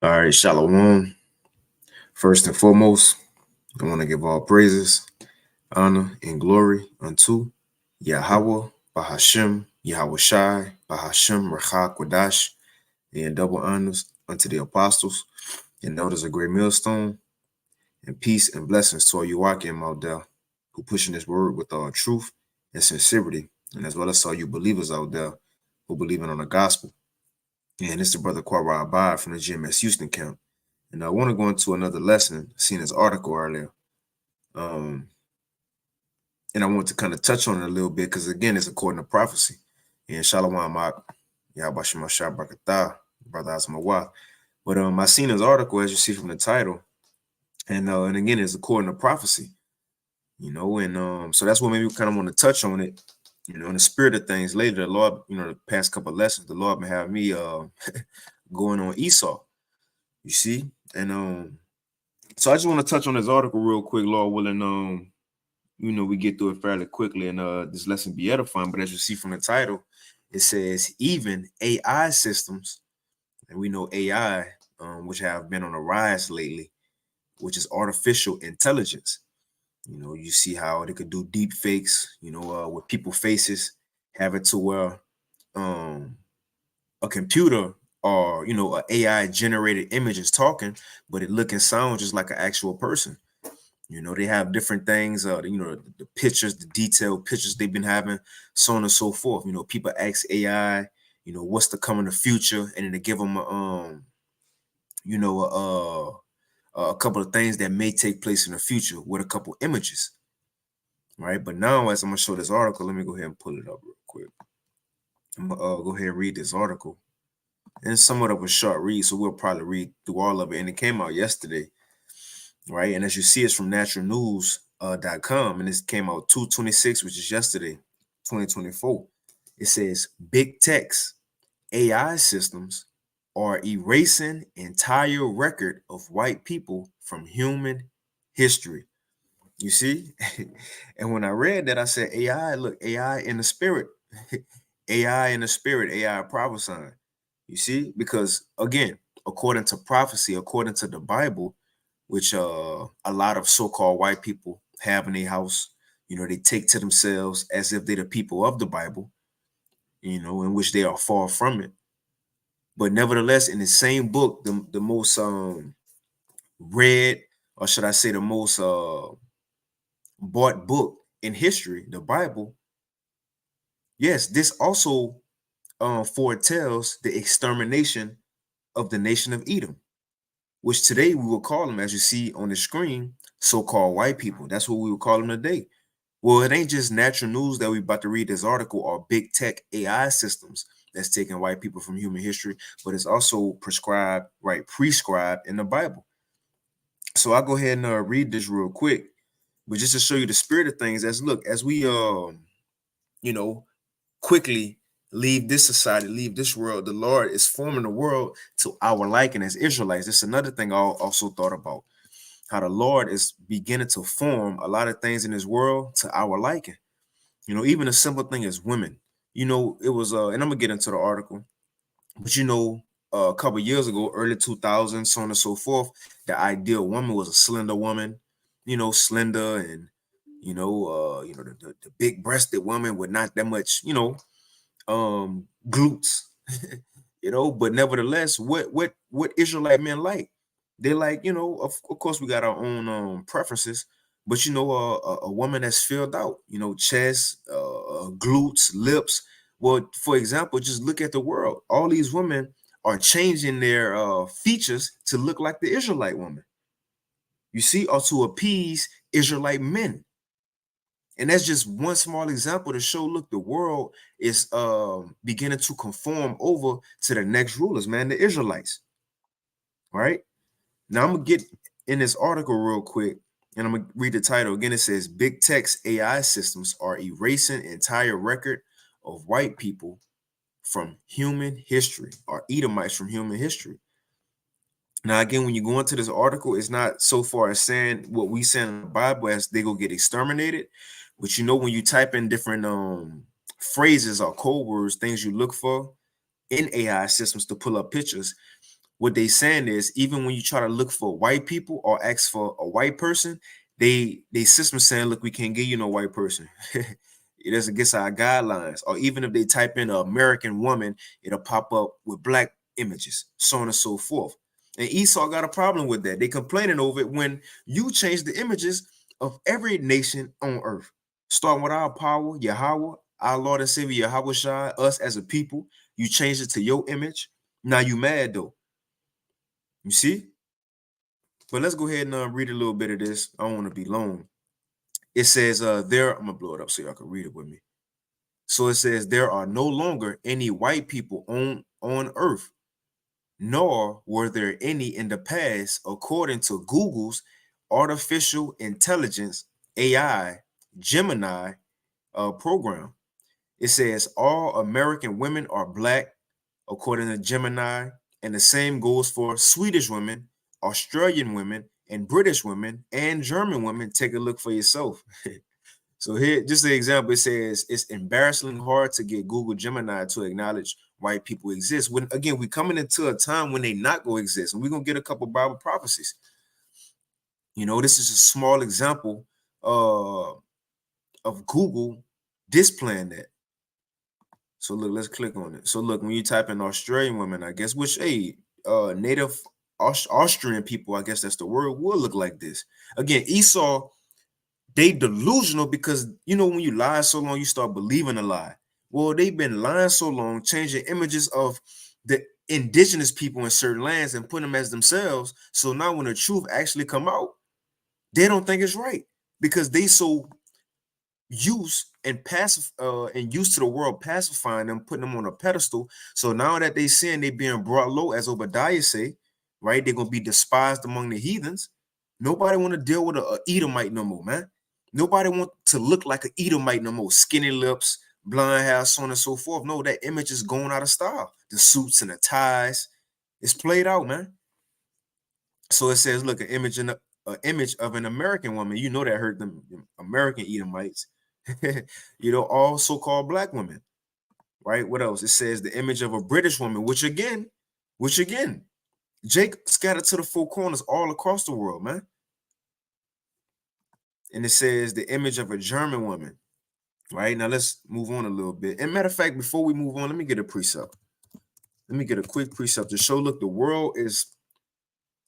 All right, Shalom. First and foremost, I want to give all praises, honor, and glory unto Yahweh, Bahashem, Yahweh Shai, Bahashem, Rachak, Quadash, and double honors unto the apostles and elders of Great Millstone, and peace and blessings to all you walking out there who pushing this word with all truth and sincerity, and as well as all you believers out there who believing on the gospel. And it's the brother Quara Abad from the GMS Houston camp. And I want to go into another lesson, seen this article earlier. Um, and I want to kind of touch on it a little bit because, again, it's according to prophecy. And Shalom Mak, Yahbashim Ashab Brakatah, Brother Asmawah. But I seen this article, as you see from the title, and again, it's according to prophecy, and so that's what maybe we kind of want to touch on it, in the spirit of things. Later, the Lord, the past couple of lessons, the Lord may have me going on Esau, you see, and so I just want to touch on this article real quick, Lord willing. We get through it fairly quickly, and this lesson be edifying. But as you see from the title, it says even AI systems, and we know AI, which have been on a rise lately, which is artificial intelligence. You see how they could do deep fakes, with people faces, have it to where a computer or a AI generated image is talking, but it look and sound just like an actual person. They have different things, the pictures, the detailed pictures they've been having, so on and so forth. People ask AI, what's the coming of future, and then they give them you know, a couple of things that may take place in the future with a couple images, right? But now, as I'm gonna show this article, let me go ahead and pull it up real quick. I'm gonna go ahead and read this article, and it's somewhat of a short read, so we'll probably read through all of it. And it came out yesterday, right? And as you see, it's from naturalnews.com, and this came out 2/26, which is yesterday, 2024. It says big tech's AI systems are erasing entire record of white people from human history. You see? And when I read that, I said, AI, look, AI in the spirit, AI in the spirit, AI prophesying. You see? Because again, according to prophecy, according to the Bible, which a lot of so-called white people have in their house, they take to themselves as if they're the people of the Bible, in which they are far from it. But nevertheless, in the same book, the most read, or should I say the most bought book in history, the Bible, yes, this also foretells the extermination of the nation of Edom, which today we will call them, as you see on the screen, so-called white people. That's what we would call them today. Well, it ain't just natural news that we about to read this article or big tech AI systems that's taking white people from human history, but it's also prescribed, right, prescribed in the Bible. So I'll go ahead and read this real quick, but just to show you the spirit of things, as we you know, quickly leave this society, leave this world, the Lord is forming the world to our liking as Israelites. This is another thing I also thought about, how the Lord is beginning to form a lot of things in this world to our liking. Even a simple thing as women. It was and I'm gonna get into the article, but a couple years ago, early 2000s, so on and so forth, the ideal woman was a slender woman, slender, and the big breasted woman with not that much, glutes, but nevertheless, what Israelite men like? They like, of course we got our own preferences, but a woman that's filled out, chest, glutes, lips. Well, for example, just look at the world. All these women are changing their features to look like the Israelite woman. You see, or to appease Israelite men. And that's just one small example to show, look, the world is beginning to conform over to the next rulers, man, the Israelites. All right. Now I'm gonna get in this article real quick, and I'm gonna read the title again. It says big tech's AI systems are erasing entire record of white people from human history, or Edomites from human history. Now, again, when you go into this article, it's not so far as saying what we say in the Bible as they go get exterminated. But when you type in different phrases or code words, things you look for in AI systems to pull up pictures, what they saying is, even when you try to look for white people or ask for a white person, they system saying, look, we can't give you no white person. It doesn't get our guidelines. Or even if they type in an American woman, it'll pop up with black images, so on and so forth. And Esau got a problem with that. They complaining over it when you change the images of every nation on earth. Starting with our power, Yahweh, our Lord and Savior Yahweh Shai, us as a people, you change it to your image. Now you mad though. You see? But let's go ahead and read a little bit of this. I don't want to be long. It says, I'm gonna blow it up so y'all can read it with me. So it says, there are no longer any white people on earth, nor were there any in the past, according to Google's artificial intelligence AI Gemini program. It says all American women are black, according to Gemini, and the same goes for Swedish women, Australian women, and British women, and German women. Take a look for yourself. So here, just an example, it says it's embarrassingly hard to get Google Gemini to acknowledge white people exist. When again, we're coming into a time when they not going to exist, and we're going to get a couple Bible prophecies. You know, this is a small example of Google displaying that. So look, let's click on it. So look, when you type in Australian women, I guess, which native Austrian people, I guess that's the word, will look like this. Again, Esau, they delusional because, you know, when you lie so long, you start believing a lie. Well, they've been lying so long, changing images of the indigenous people in certain lands and putting them as themselves. So now when the truth actually come out, they don't think it's right because they so used and passive and used to the world pacifying them, putting them on a pedestal. So now that they sin, they being brought low, as Obadiah say, right? They're gonna be despised among the heathens. Nobody want to deal with a Edomite no more, man. Nobody want to look like an Edomite no more. Skinny lips, blonde hair, so on and so forth. No, that image is going out of style. The suits and the ties, it's played out, man. So it says, look, an image of an American woman. You know that hurt them American Edomites. You know, all so-called black women, right? What else? It says the image of a British woman, which again, Jake scattered to the four corners all across the world, man. And it says the image of a German woman, right? Now let's move on a little bit. And matter of fact, before we move on, let me get a precept. Let me get a quick precept to show, look, the world is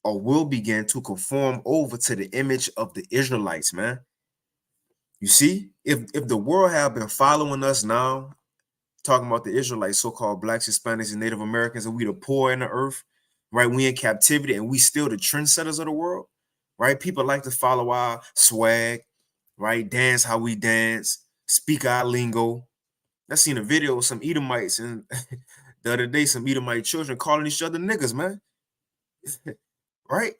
or will begin to conform over to the image of the Israelites, man. You see, if the world have been following us now, talking about the Israelites, so-called blacks, Hispanics, and Native Americans, and we the poor in the earth, right? We in captivity and we still the trendsetters of the world, right? People like to follow our swag, right? Dance how we dance, speak our lingo. I seen a video of some Edomites and the other day, some Edomite children calling each other niggas, man. Right?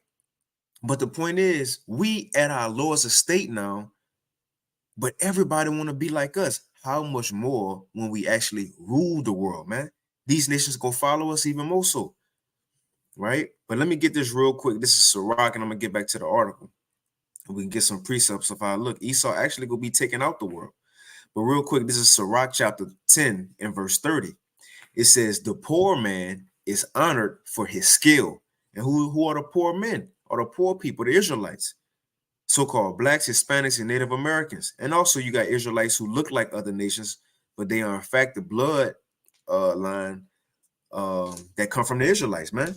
But the point is, we at our lowest estate now, but everybody want to be like us. How much more when we actually rule the world, man? These nations gonna follow us even more so, right? But let me get this real quick. This is Sirach, and I'm gonna get back to the article. We can get some precepts of how look Esau actually gonna be taking out the world. But real quick, this is Sirach chapter 10 and verse 30. It says, the poor man is honored for his skill. And who are the poor men? Are the poor people, the Israelites, so-called blacks, Hispanics, and Native Americans. And also you got Israelites who look like other nations, but they are in fact the blood line that come from the Israelites, man.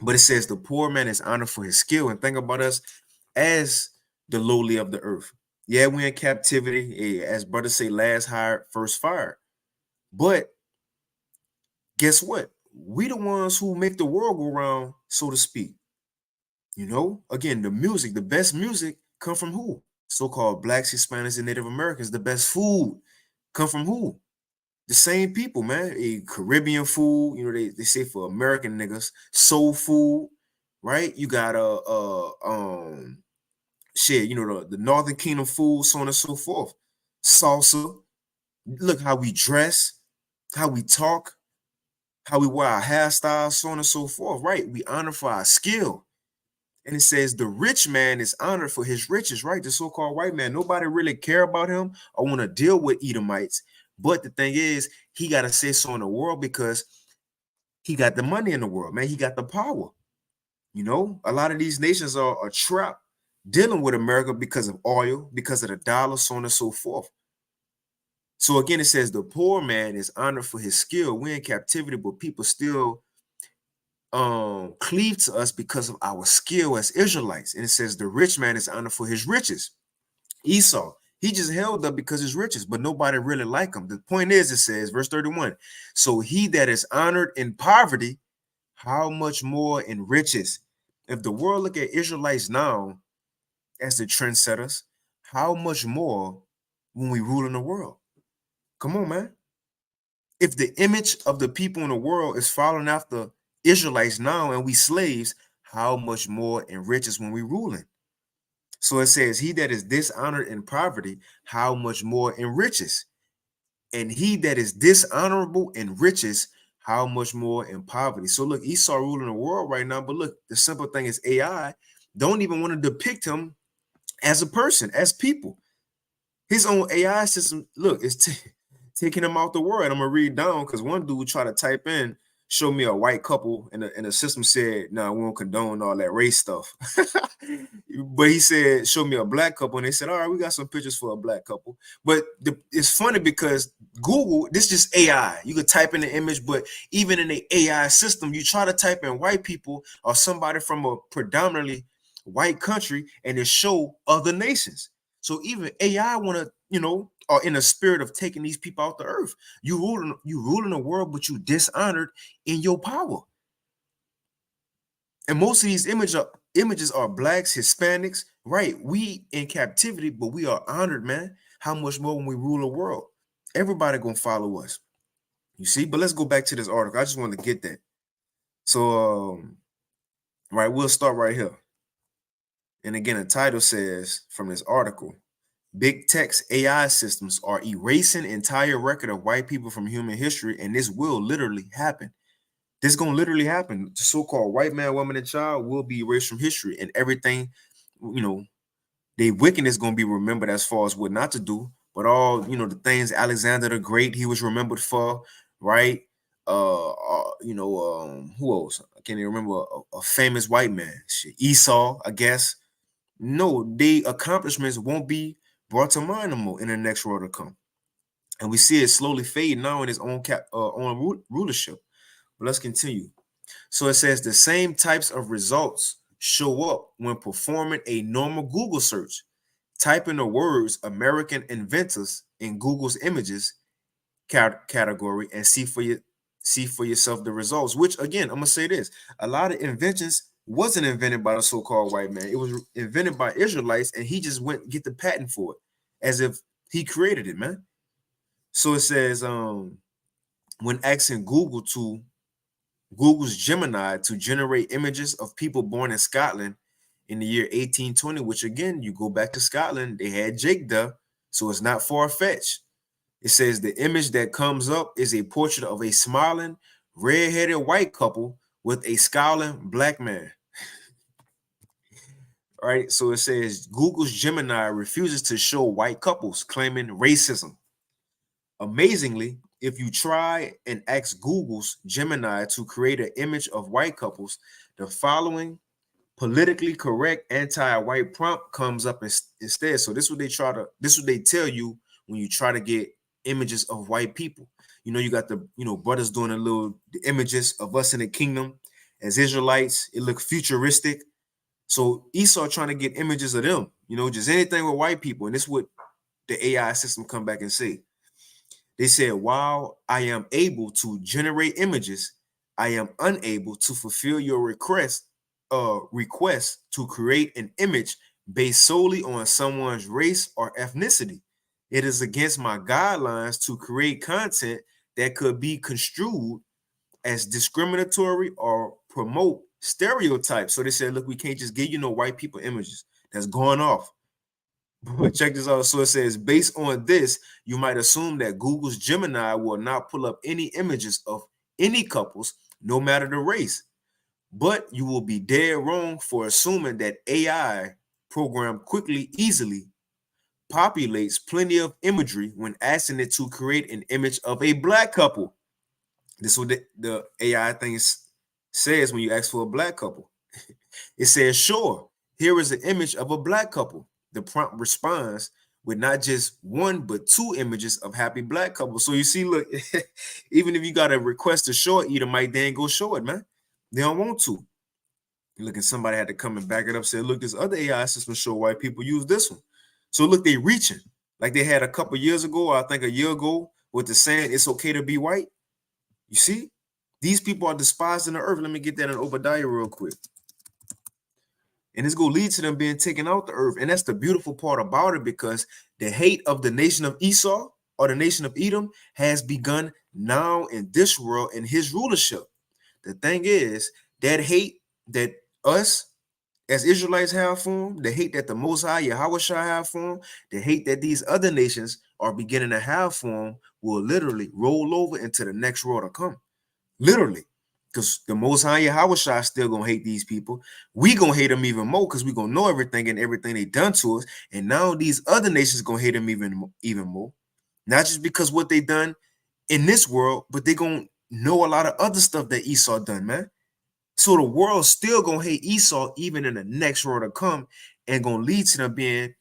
But it says the poor man is honored for his skill. And think about us as the lowly of the earth. Yeah, we're in captivity, as brothers say, last hired, first fired. But guess what? We the ones who make the world go round, so to speak. You know, again, the music, the best music come from who? So-called blacks, Hispanics, and Native Americans. The best food come from who? The same people, man. A Caribbean food, you know, they say for American niggas, soul food, right? You got shit, you know, the Northern Kingdom food, so on and so forth. Salsa. Look how we dress, how we talk, how we wear our hairstyles, so on and so forth, right? We honor for our skill. And it says the rich man is honored for his riches, right? The so-called white man. Nobody really care about him or want to deal with Edomites. But the thing is, he got to say so in the world because He got the money in the world, man. He got the power. You know, a lot of these nations are trapped dealing with America because of oil, because of the dollar, so on and so forth. So again, it says the poor man is honored for his skill. We're in captivity, but people still cleave to us because of our skill as Israelites. And it says the rich man is honored for his riches. Esau, he just held up because his riches, but nobody really liked him. The point is, it says, verse 31, so he that is honored in poverty, how much more in riches? If the world look at Israelites now as the trendsetters, how much more when we rule in the world? Come on, man. If the image of the people in the world is following after Israelites now and we slaves, how much more in riches when we ruling? So it says, he that is dishonored in poverty, how much more in riches? And he that is dishonorable in riches, how much more in poverty? So look, Esau ruling the world right now, but look, the simple thing is AI don't even want to depict him as a person, as people. His own AI system, look, it's taking him out the world. I'm gonna read down because one dude tried to type in, show me a white couple, and the system said, "No, we won't condone all that race stuff." But he said, "Show me a black couple," and they said, "All right, we got some pictures for a black couple." But it's funny because Google, this is just AI. You could type in the image, but even in the AI system, you try to type in white people or somebody from a predominantly white country, and it show other nations. So even AI want to, you know, are in a spirit of taking these people out the earth. You ruling the world, but you dishonored in your power. And most of these images are blacks, Hispanics, right? We in captivity, but we are honored, man. How much more when we rule the world? Everybody gonna follow us. You see, but let's go back to this article. I just want to get that. So right, we'll start right here. And again, the title says from this article, big tech's AI systems are erasing entire record of white people from human history, and this will literally happen. This is going to literally happen. The so-called white man, woman, and child will be erased from history, and everything, you know, their wickedness is going to be remembered as far as what not to do, but all, you know, the things Alexander the Great, he was remembered for, right? Who else? I can't even remember a famous white man. Esau, I guess. No, the accomplishments won't be brought to mind no more in the next world to come. And we see it slowly fade now in his own rulership. But let's continue. So it says the same types of results show up when performing a normal Google search. Type in the words American inventors in Google's images category and see for yourself the results. Which again, I'm gonna say this: a lot of inventions wasn't invented by the so-called white man. It was invented by Israelites, and he just went get the patent for it, as if he created it, man. So it says, when asking Google's Gemini to generate images of people born in Scotland in the year 1820, which again, you go back to Scotland, they had Jake there, so it's not far-fetched. It says the image that comes up is a portrait of a smiling, red-headed white couple with a scowling black man. All right, so it says Google's Gemini refuses to show white couples, claiming racism. Amazingly, if you try and ask Google's Gemini to create an image of white couples, the following politically correct anti-white prompt comes up instead. So this is what they tell you when you try to get images of white people. You know, you got the, you know, brothers doing the images of us in the kingdom as Israelites. It look futuristic. So Esau trying to get images of them, you know, just anything with white people. And this is what the AI system come back and say. They said, while I am able to generate images, I am unable to fulfill your request to create an image based solely on someone's race or ethnicity. It is against my guidelines to create content that could be construed as discriminatory or promote stereotypes. So they said, look, we can't just give you no white people images. That's going off. But check this out. So it says, based on this, you might assume that Google's Gemini will not pull up any images of any couples, no matter the race. But you will be dead wrong for assuming that AI program quickly, easily populates plenty of imagery when asking it to create an image of a black couple. This is what the AI thing says when you ask for a black couple. It says, sure, here is an image of a black couple. The prompt responds with not just one, but two images of happy black couples. So you see, look, even if you got a request to show it, Edomite, they ain't go show it, man. They don't want to. Look, and somebody had to come and back it up, say, look, this other AI system show white people use this one. So look, they reaching. Like they had a couple years ago, or I think a year ago, with the saying, it's okay to be white. You see? These people are despised in the earth. Let me get that in Obadiah real quick. And it's going to lead to them being taken out the earth. And that's the beautiful part about it, because the hate of the nation of Esau or the nation of Edom has begun now in this world in his rulership. The thing is, that hate that us as Israelites have for him, the hate that the Most High Yahweh Shai have for him, the hate that these other nations are beginning to have for him will literally roll over into the next world to come. Literally. Because the Most High Yahweh Shai still gonna hate these people. We gonna hate them even more because we gonna know everything and everything they done to us. And now these other nations gonna hate them even more. Not just because what they done in this world, but they gonna know a lot of other stuff that Esau done, man. So the world still gonna hate Esau even in the next world to come, and gonna lead to them being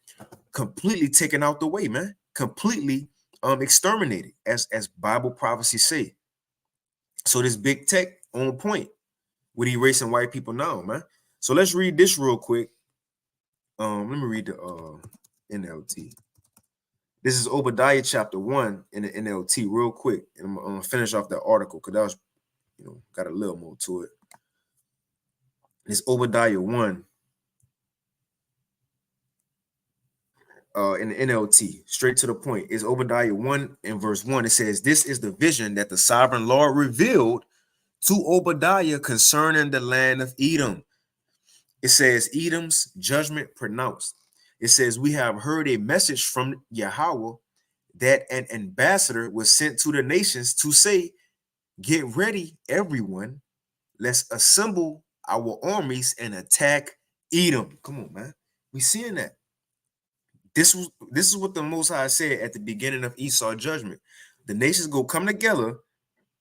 completely taken out the way, man. Completely exterminated, as Bible prophecy say. So this big tech on point with erasing white people now, man. So let's read this real quick. Let me read the NLT. This is Obadiah chapter 1 in the NLT real quick. And I'm gonna finish off that article because that was, got a little more to it. It's Obadiah 1 in the NLT, straight to the point. It's Obadiah 1 and verse 1. It says, this is the vision that the sovereign Lord revealed to Obadiah concerning the land of Edom. It says, Edom's judgment pronounced. It says, we have heard a message from Yahweh that an ambassador was sent to the nations to say, get ready, everyone. Let's assemble our armies and attack Edom. Come on, man. We seeing that. This is what the Most High said at the beginning of Esau judgment. The nations go come together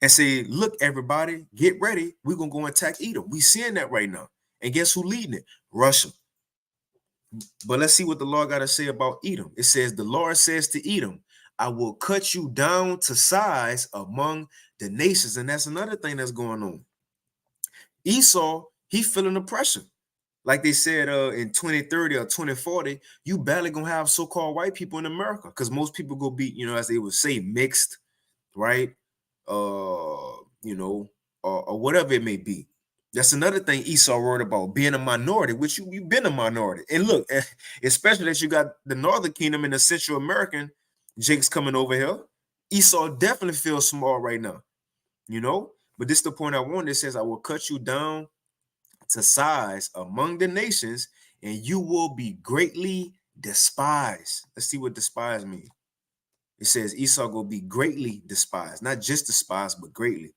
and say, look, everybody, get ready. We're going to go attack Edom. We seeing that right now. And guess who leading it? Russia. But let's see what the Lord got to say about Edom. It says, the Lord says to Edom, I will cut you down to size among the nations. And that's another thing that's going on. Esau, he feeling the pressure. Like they said in 2030 or 2040, you barely going to have so-called white people in America because most people go be, as they would say, mixed, right? Or whatever it may be. That's another thing Esau wrote about, being a minority, which you've been a minority. And look, especially that you got the Northern Kingdom and the Central American Jakes coming over here. Esau definitely feels small right now, But this is the point I want. It says, I will cut you down to size among the nations, and you will be greatly despised. Let's see what despise means. It says Esau will be greatly despised, not just despised, but greatly.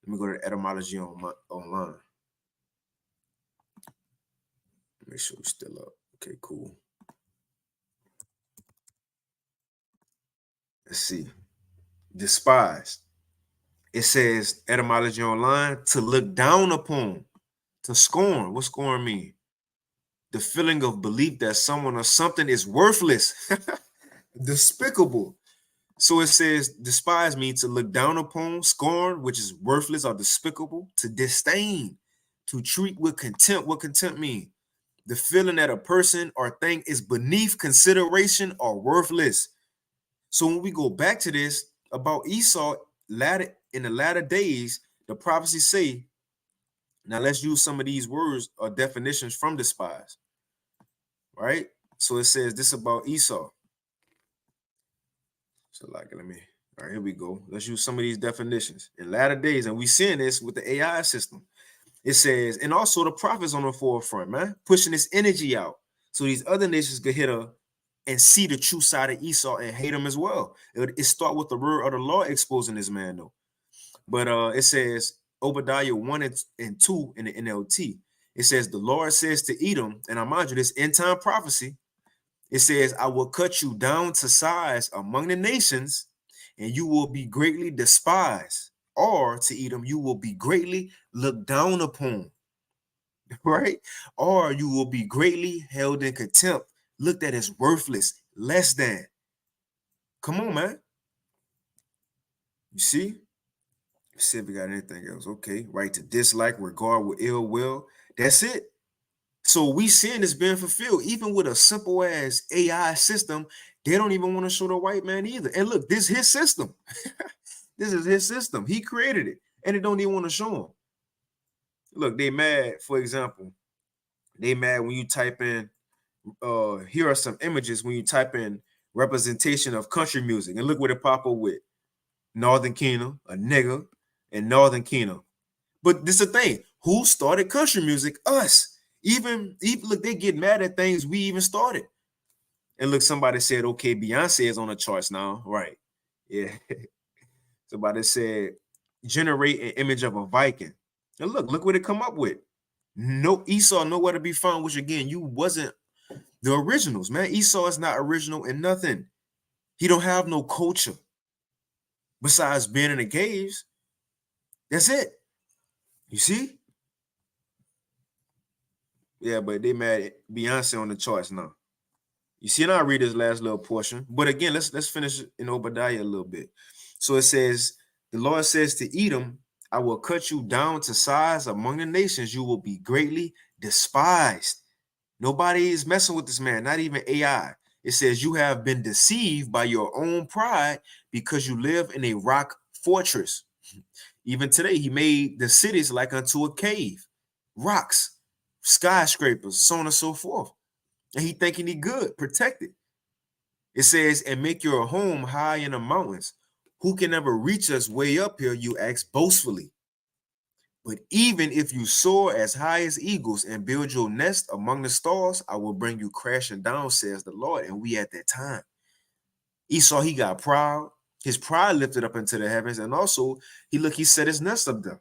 Let me go to etymology online. Make sure we're still up. Okay, cool. Let's see. Despised. It says etymology online, to look down upon, to scorn. What scorn mean? The feeling of belief that someone or something is worthless, despicable. So it says despise means to look down upon, scorn, which is worthless or despicable, to disdain, to treat with contempt. What contempt mean? The feeling that a person or thing is beneath consideration or worthless. So when we go back to this about Esau, in the latter days, the prophecies say, now let's use some of these words or definitions from despise, right? So it says this about Esau. So all right, here we go. Let's use some of these definitions. In latter days, and we seeing this with the AI system. It says, and also the prophets on the forefront, man, pushing this energy out so these other nations could hit her and see the true side of Esau and hate him as well. It start with the word of the Lord exposing this man, though. But it says Obadiah 1 and 2 in the NLT. It says, the Lord says to Edom, and I mind you, this end time prophecy, it says, I will cut you down to size among the nations, and you will be greatly despised. or to Edom, you will be greatly looked down upon, right? Or you will be greatly held in contempt, looked at as worthless, less than. Come on, man. You see? See if we got anything else. Okay, right to dislike, regard with ill will. That's it. So we seeing this being fulfilled, even with a simple as AI system. They don't even want to show the white man either. And look, this is his system. This is his system. He created it, and they don't even want to show him. Look, they mad. For example, they mad when you type in. Here are some images when you type in representation of country music, and look what it pop up with: Northern Kingdom, a nigga, and Northern Kingdom. But this is the thing. Who started country music? Us. Even look, they get mad at things we even started. And look, somebody said, okay, Beyonce is on the charts now. Right. Yeah. Somebody said, generate an image of a Viking. And look what it come up with. No Esau nowhere to be found, which again, you wasn't the originals, man. Esau is not original in nothing. He don't have no culture besides being in the caves. That's it. You see? Yeah, but they mad at Beyonce on the charts now. You see, and I'll read this last little portion. But again, let's finish in Obadiah a little bit. So it says, the Lord says to Edom, I will cut you down to size among the nations. You will be greatly despised. Nobody is messing with this man, not even AI. It says you have been deceived by your own pride because you live in a rock fortress. Even today, he made the cities like unto a cave, rocks, skyscrapers, so on and so forth. And he thinking he good, protected. It says, and make your home high in the mountains. Who can ever reach us way up here, you ask boastfully. But even if you soar as high as eagles and build your nest among the stars, I will bring you crashing down, says the Lord. And we at that time. Esau, he got proud. His pride lifted up into the heavens. And also, he set his nest up there.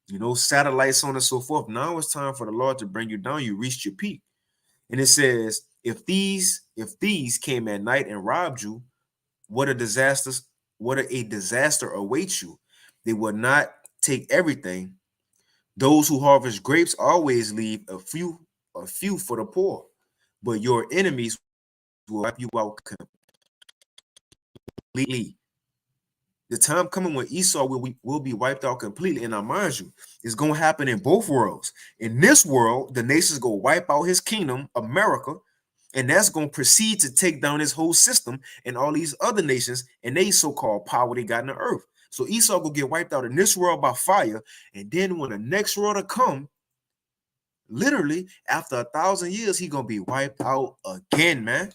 You know, satellites on and so forth. Now it's time for the Lord to bring you down. You reached your peak. And it says, if these came at night and robbed you, what a disaster awaits you. They will not take everything. Those who harvest grapes always leave a few for the poor, but your enemies will wipe you out completely. The time coming when Esau will be wiped out completely. And I mind you, it's going to happen in both worlds. In this world, the nations go wipe out his kingdom, America, and that's going to proceed to take down his whole system and all these other nations and they so-called power they got in the earth. So Esau will get wiped out in this world by fire. And then when the next world will come, literally after 1,000 years, he going to be wiped out again, man.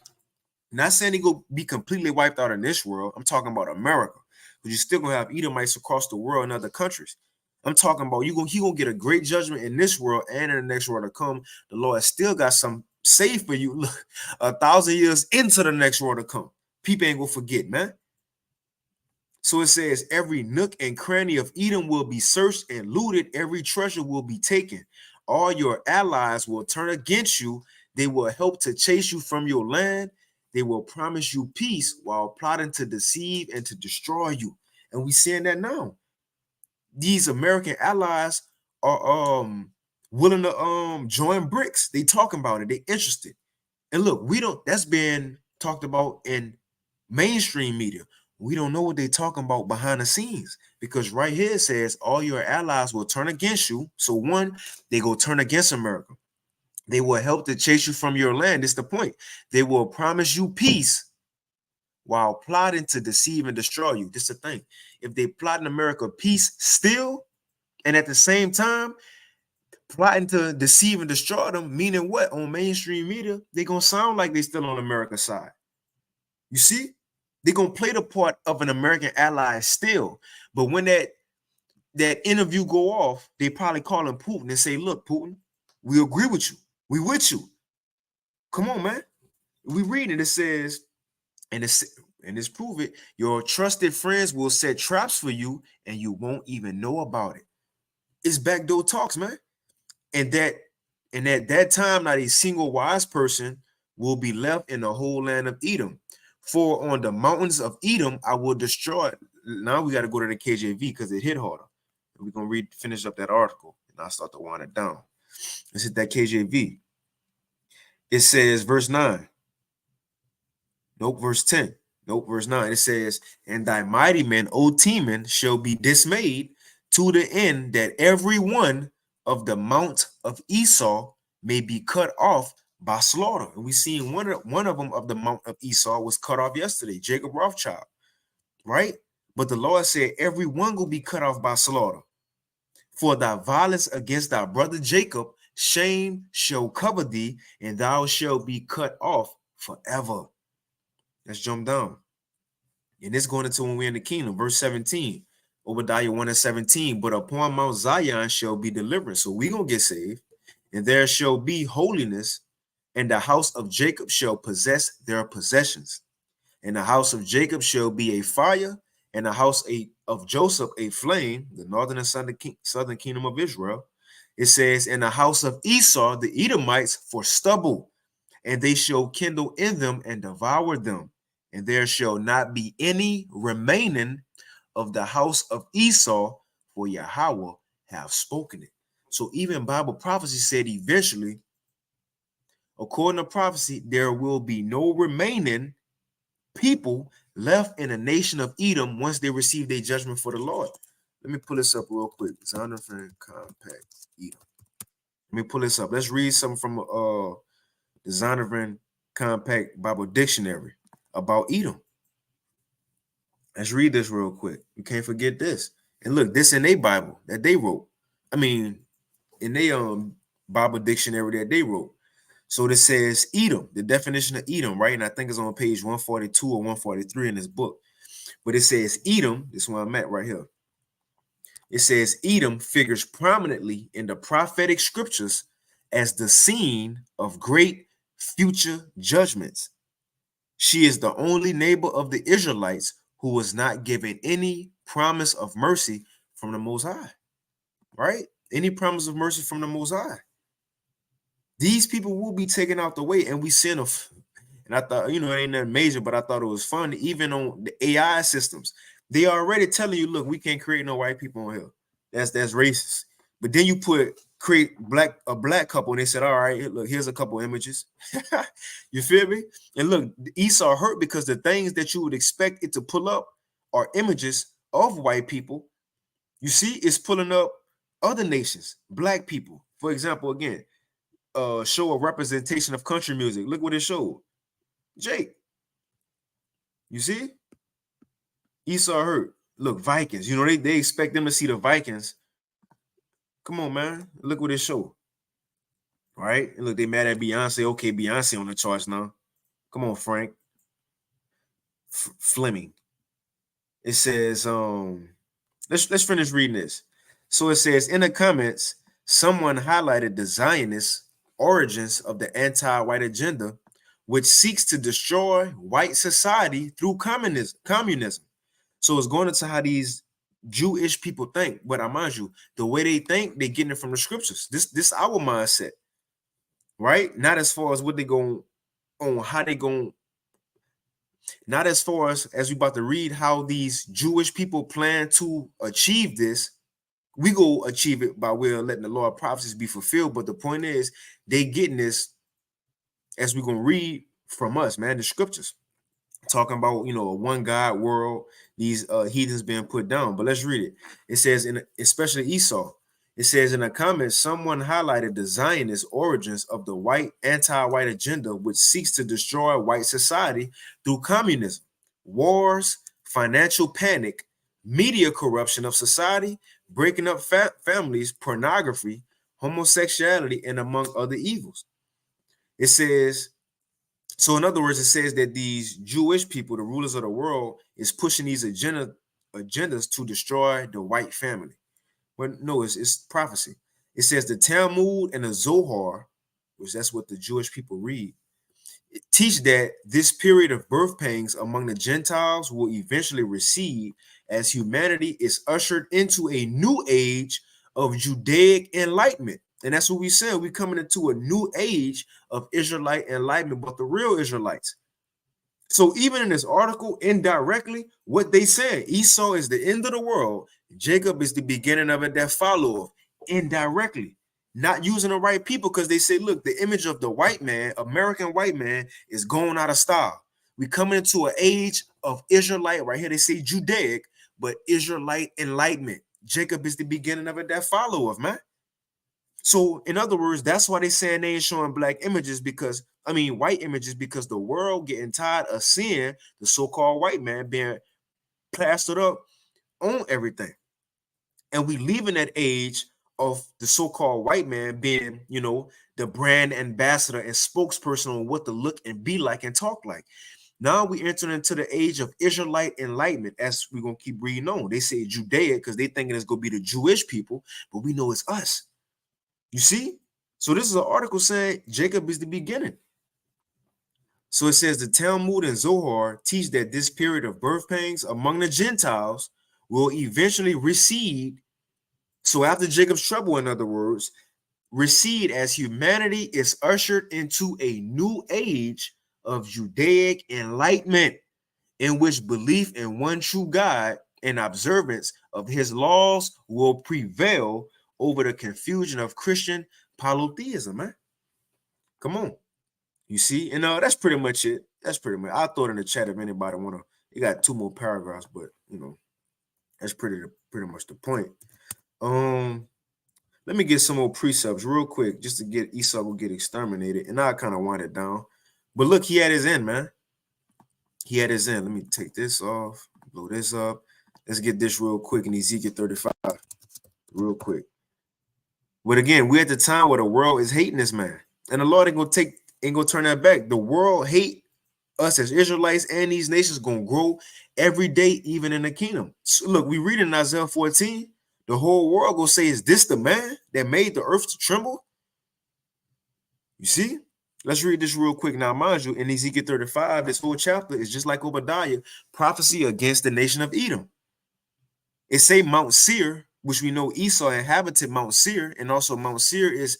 Not saying he going to be completely wiped out in this world. I'm talking about America. But you're still going to have Edomites across the world in other countries. I'm talking about he gonna get a great judgment in this world and in the next world to come. The Lord still got some saved for you. Look, 1,000 years into the next world to come. People ain't gonna forget, man. So it says, every nook and cranny of Edom will be searched and looted. Every treasure will be taken. All your allies will turn against you. They will help to chase you from your land. They will promise you peace while plotting to deceive and to destroy you. And we seeing that now. These American allies are willing to join BRICS. They talking about it. They interested. And look, that's been talked about in mainstream media. We don't know what they talking about behind the scenes because right here it says all your allies will turn against you. So one, they go turn against America. They will help to chase you from your land. That's the point. They will promise you peace while plotting to deceive and destroy you. This is the thing. If they plot in America peace still, and at the same time plotting to deceive and destroy them, meaning what? On mainstream media, they're going to sound like they still on America's side. You see? They're going to play the part of an American ally still. But when that interview go off, they probably call him Putin and say, look, Putin, we agree with you. We with you. Come on, man. We read it. It says, and it's prove it, your trusted friends will set traps for you and you won't even know about it. It's backdoor talks, man. And at that time, not a single wise person will be left in the whole land of Edom. For on the mountains of Edom, I will destroy now we got to go to the KJV because it hit harder. We're gonna finish up that article, and I'll start to wind it down. Let's hit that KJV. It says, verse 9. Nope, verse 10. Nope, verse 9. It says, and thy mighty men, O Teman, shall be dismayed, to the end that every one of the mount of Esau may be cut off by slaughter. And we seen one of them of the mount of Esau was cut off yesterday, Jacob Rothschild, right? But the Lord said, every one will be cut off by slaughter. For thy violence against thy brother Jacob, shame shall cover thee, and thou shalt be cut off forever. Let's jump down. And this going into when we're in the kingdom, verse 17. Obadiah 1:17. But upon Mount Zion shall be deliverance. So we're going to get saved. And there shall be holiness, and the house of Jacob shall possess their possessions. And the house of Jacob shall be a fire, and the house of Joseph a flame, the northern and southern kingdom of Israel. It says, in the house of Esau, the Edomites, for stubble, and they shall kindle in them and devour them. And there shall not be any remaining of the house of Esau, for Yahweh have spoken it. So even Bible prophecy said eventually, according to prophecy, there will be no remaining people left in the nation of Edom once they receive their judgment for the Lord. Let me pull this up real quick. Zondervan Compact Edom. Let me pull this up. Let's read something from the Zondervan Compact Bible Dictionary about Edom. Let's read this real quick. You can't forget this. And look, this in their Bible that they wrote. I mean, in their Bible dictionary that they wrote. So this says Edom, the definition of Edom, right? And I think it's on page 142 or 143 in this book. But it says Edom, this is where I'm at right here. It says Edom figures prominently in the prophetic scriptures as the scene of great future judgments. She is the only neighbor of the Israelites who was not given any promise of mercy from the Most High, right? Any promise of mercy from the Most High. These people will be taken out the way, and we sent them. And I thought, it ain't nothing major, but I thought it was fun. Even on the AI systems, they are already telling you, look, we can't create no white people on here. That's racist. But then you create a black couple, and they said, all right, look, here's a couple images. You feel me? And look, Esau hurt because the things that you would expect it to pull up are images of white people. You see, it's pulling up other nations, black people. For example, again, show a representation of country music. Look what it showed. Jake. You see? Esau hurt. Look, Vikings. They expect them to see the Vikings. Come on, man. Look what it showed. All right. And look, they mad at Beyonce. Okay, Beyonce on the charts now. Come on, Frank. Fleming. It says, let's finish reading this. So it says, in the comments, someone highlighted the Zionist origins of the anti-white agenda, which seeks to destroy white society through communism. So it's going into how these Jewish people think. But I mind you, the way they think, they're getting it from the scriptures. This our mindset, right? Not as far as what they going on, how they going. Not as far as we about to read how these Jewish people plan to achieve this. We go achieve it by way of letting the law of prophecies be fulfilled. But the point is, they getting this as we're going to read from us, man, the scriptures. Talking about, a one God world, these heathens being put down. But let's read it. It says, especially Esau, it says in the comments, someone highlighted the Zionist origins of the white anti-white agenda, which seeks to destroy white society through communism, wars, financial panic, media corruption of society, breaking up families, pornography, homosexuality, and among other evils. It says, so in other words, it says that these Jewish people, the rulers of the world, is pushing these agendas to destroy the white family. But no, it's prophecy. It says the Talmud and the Zohar, which that's what the Jewish people read, teach that this period of birth pangs among the Gentiles will eventually recede as humanity is ushered into a new age of Judaic enlightenment. And that's what we said. We're coming into a new age of Israelite enlightenment, but the real Israelites. So even in this article, indirectly, what they said, Esau is the end of the world, Jacob is the beginning of it that follow. Indirectly, not using the right people, because they say, look, the image of the white man, American white man, is going out of style. We coming into an age of Israelite, right here they say Judaic, but Israelite enlightenment. Jacob is the beginning of it that follow of, man. So, in other words, that's why they saying they ain't showing black images, because white images, because the world getting tired of seeing the so-called white man being plastered up on everything. And we leaving that age of the so-called white man being, the brand ambassador and spokesperson on what to look and be like and talk like. Now we enter into the age of Israelite enlightenment, as we're going to keep reading on. They say Judea because they thinking it's going to be the Jewish people, but we know it's us. You see? So this is an article saying Jacob is the beginning. So it says the Talmud and Zohar teach that this period of birth pangs among the Gentiles will eventually recede. So after Jacob's trouble, in other words, recede as humanity is ushered into a new age of Judaic enlightenment, in which belief in one true God and observance of his laws will prevail over the confusion of Christian polytheism, man. Come on. You see? And that's pretty much it. That's pretty much. I'll throw it in the chat if anybody want to. You got 2 more paragraphs, but that's pretty much the point. Let me get some more precepts real quick, just to get Esau will get exterminated, and I'll kind of wind it down. But look, he had his end, man. He had his end. Let me take this off, blow this up. Let's get this real quick in Ezekiel 35, real quick. But again, we're at the time where the world is hating this man, and the Lord ain't gonna turn that back. The world hate us as Israelites, and these nations gonna grow every day, even in the kingdom. So look, we read in Isaiah 14, the whole world gonna say, is this the man that made the earth to tremble? You see? Let's read this real quick. Now, mind you, in Ezekiel 35, this whole chapter is just like Obadiah, prophecy against the nation of Edom. It say Mount Seir, which we know Esau inhabited Mount Seir, and also Mount Seir is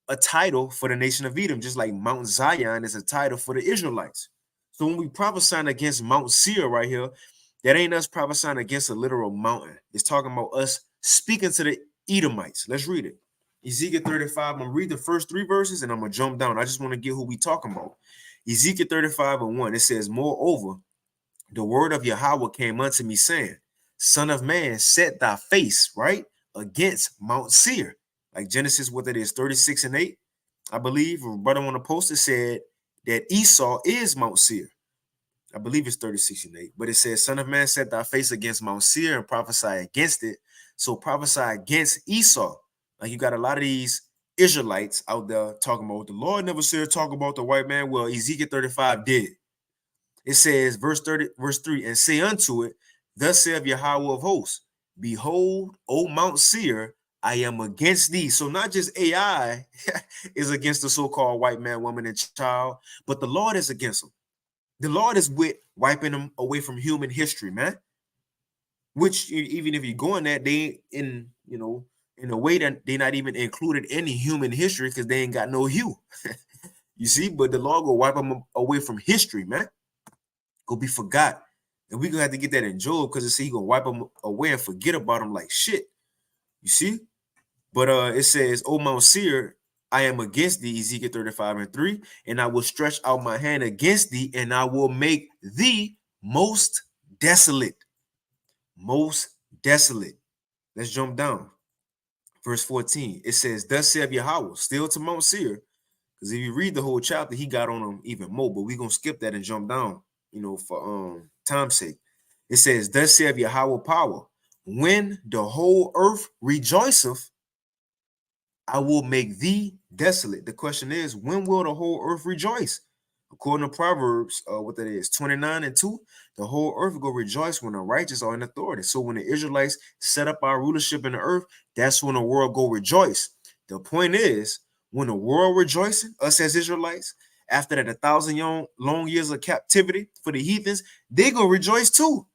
a title for the nation of Edom, just like Mount Zion is a title for the Israelites. So when we prophesying against Mount Seir right here, that ain't us prophesying against a literal mountain. It's talking about us speaking to the Edomites. Let's read it. Ezekiel 35, I'm going to read the first 3 verses and I'm going to jump down. I just want to get who we talking about. Ezekiel 35:1, it says, moreover, the word of Yahweh came unto me, saying, Son of man, set thy face, right, against Mount Seir. Like Genesis, what that is, 36:8. I believe a brother on the poster said that Esau is Mount Seir. I believe it's 36:8. But it says, Son of man, set thy face against Mount Seir and prophesy against it. So prophesy against Esau. Like you got a lot of these Israelites out there talking about the Lord never said talk about the white man. Well, Ezekiel 35 did. It says, verse 3, and say unto it, thus saith Yahweh of hosts, behold, O Mount Seir, I am against thee. So not just AI is against the so-called white man, woman, and child, but the Lord is against them. The Lord is with wiping them away from human history, man. Which even if you go in that, they in a way that they're not even included in the human history because they ain't got no hue. You see, but the Lord will wipe them away from history, man. Go be forgot. And we're gonna have to get that in Job because it says he's gonna wipe them away and forget about them like shit. You see? But it says, O Mount Seir, I am against thee, Ezekiel 35:3, and I will stretch out my hand against thee, and I will make thee most desolate. Most desolate. Let's jump down. Verse 14. It says, thus saith Yahweh, still to Mount Seir. Because if you read the whole chapter, he got on them even more, but we're gonna skip that and jump down, for time's sake. It says, thus saith Yahweh power, when the whole earth rejoiceth, I will make thee desolate. The question is, when will the whole earth rejoice? According to Proverbs, what that is, 29:2, the whole earth will rejoice when the righteous are in authority. So when the Israelites set up our rulership in the earth, that's when the world go rejoice. The point is, when the world rejoicing, us as Israelites, after that 1,000 long years of captivity for the heathens, they gonna rejoice too.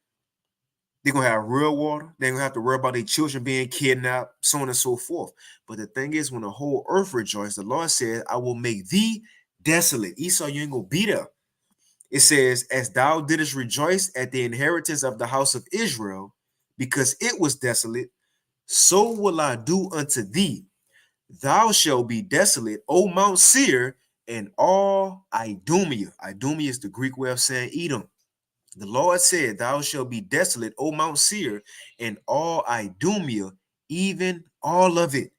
They're gonna have real water. They're gonna have to worry about their children being kidnapped, so on and so forth. But the thing is, when the whole earth rejoices, the Lord said, I will make thee desolate. Esau, you ain't gonna be there. It says, as thou didst rejoice at the inheritance of the house of Israel, because it was desolate, so will I do unto thee. Thou shalt be desolate, O Mount Seir, and all Idumea. Idumea is the Greek way of saying Edom. The Lord said, thou shalt be desolate, O Mount Seir, and all Idumea, even all of it.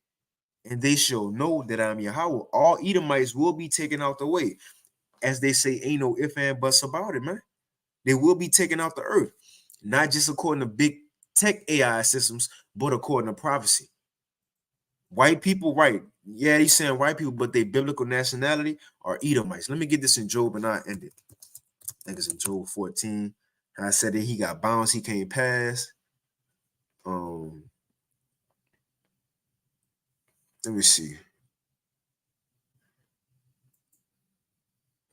And they shall know that I'm Yahweh. All Edomites will be taken out the way. As they say, ain't no ifs and buts about it, man. They will be taken off the earth, not just according to big tech AI systems, but according to prophecy. White people, right? Yeah, he's saying white people, but their biblical nationality are Edomites. Let me get this in Job and I end it. I think it's in Job 14. I said that he got bounds he can't pass. Let me see.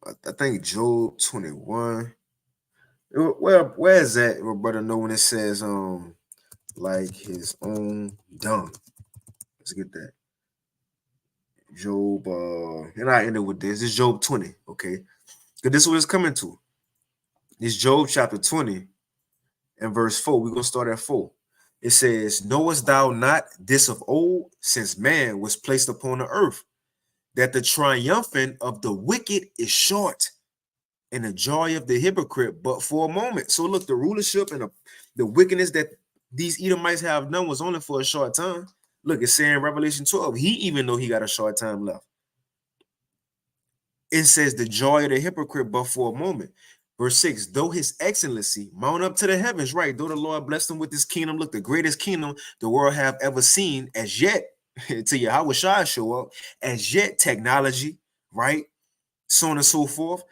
I think Job 21. Where is that, brother? Know when it says like his own dung. Let's get that. Job, and I ended with this. This is Job 20, okay? Because this is what it's coming to. It's Job chapter 20 and verse 4. We're gonna start at 4. It says, knowest thou not this of old, since man was placed upon the earth, that the triumphant of the wicked is short, and the joy of the hypocrite but for a moment. So look, the rulership and the wickedness that these Edomites have done was only for a short time. Look, it's saying in Revelation 12, he even though he got a short time left. It says the joy of the hypocrite but for a moment. Verse 6, though his excellency mount up to the heavens, right? Though the Lord blessed him with this kingdom, look, the greatest kingdom the world have ever seen, as yet, to Yahweh Shai show up, as yet technology, right? So on and so forth.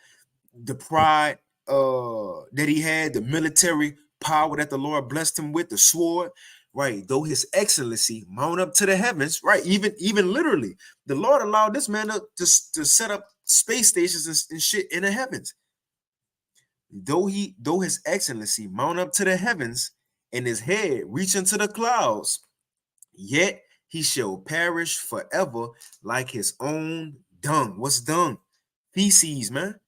The pride that he had, the military power that the Lord blessed him with, the sword, right? Though his excellency mount up to the heavens, right? Even literally, the Lord allowed this man to set up space stations and shit in the heavens. Though his excellency mount up to the heavens, and his head reach into the clouds, yet he shall perish forever like his own dung. What's dung? Feces, man.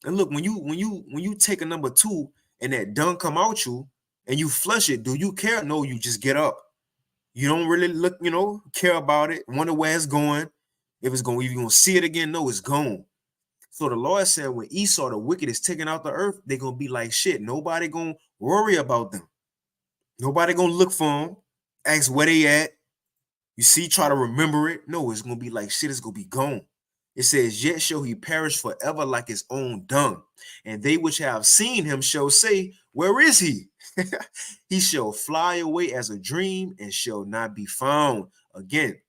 And look, when you take a number 2 and that dung come out you and you flush it, do you care? No, you just get up. You don't really look, care about it, wonder where it's going. If you're gonna see it again, no, it's gone. So the Lord said when Esau, the wicked, is taken out the earth, they're gonna be like shit. Nobody gonna worry about them. Nobody gonna look for them, ask where they at. You see, try to remember it. No, it's gonna be like shit, it's gonna be gone. It says, yet shall he perish forever like his own dung. And they which have seen him shall say, where is he? He shall fly away as a dream and shall not be found. Again,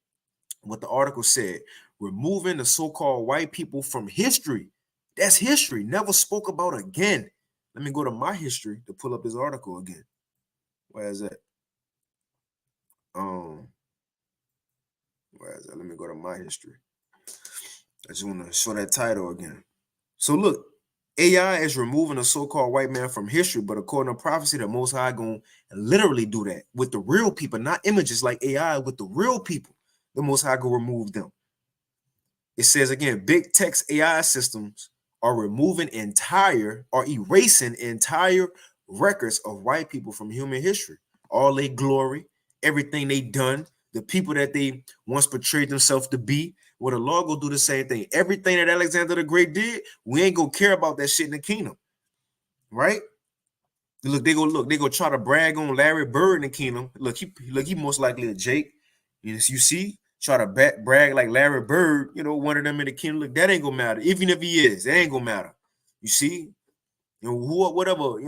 what the article said, removing the so-called white people from history. That's history, never spoke about again. Let me go to my history to pull up this article again. Where is that? Where is that? Let me go to my history. I just want to show that title again. So look, AI is removing a so-called white man from history, but according to prophecy, the Most High gonna literally do that with the real people, not images like AI, with the real people. The Most High gonna remove them. It says again, big text AI systems are removing erasing entire records of white people from human history, all their glory, everything they done, the people that they once portrayed themselves to be. Well, the Lord will do the same thing. Everything that Alexander the Great did, we ain't gonna care about that shit in the kingdom, right? Look, they go try to brag on Larry Bird in the kingdom. Look, he most likely a Jake. You see, try to brag like Larry Bird, one of them in the kingdom. Look, that ain't gonna matter. Even if he is, it ain't gonna matter. You see, whatever,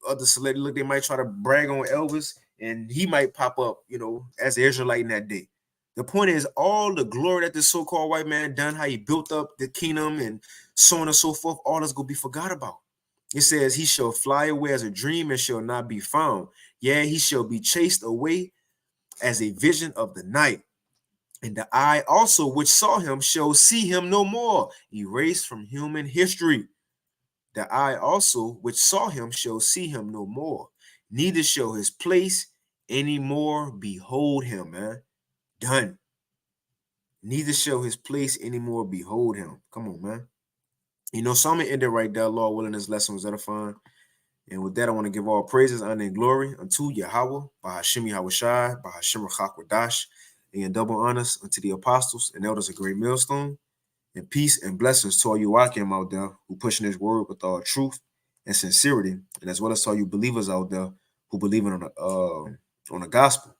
other celebrity, look, they might try to brag on Elvis, and he might pop up, as an Israelite in that day. The point is, all the glory that this so-called white man done, how he built up the kingdom and so on and so forth, all that's gonna be forgot about. It says, he shall fly away as a dream and shall not be found. Yeah, he shall be chased away as a vision of the night. And the eye also which saw him shall see him no more, erased from human history. The eye also which saw him shall see him no more, neither shall his place any more behold him, man. Done. Neither shall his place any more behold him. Come on, man. So I'm going to end it right there. Lord willing, this lesson was edifying. And with that, I want to give all praises, honor, and glory unto Yahweh, Bahashim Yahushai, Bahashim Rachakwadash, and double honors unto the apostles and elders of Great Millstone. And peace and blessings to all you Akim out there who pushing this word with all truth and sincerity, and as well as to all you believers out there who believe on the gospel.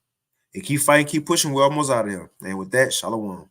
And keep fighting, keep pushing. We're almost out of here. And with that, shalom.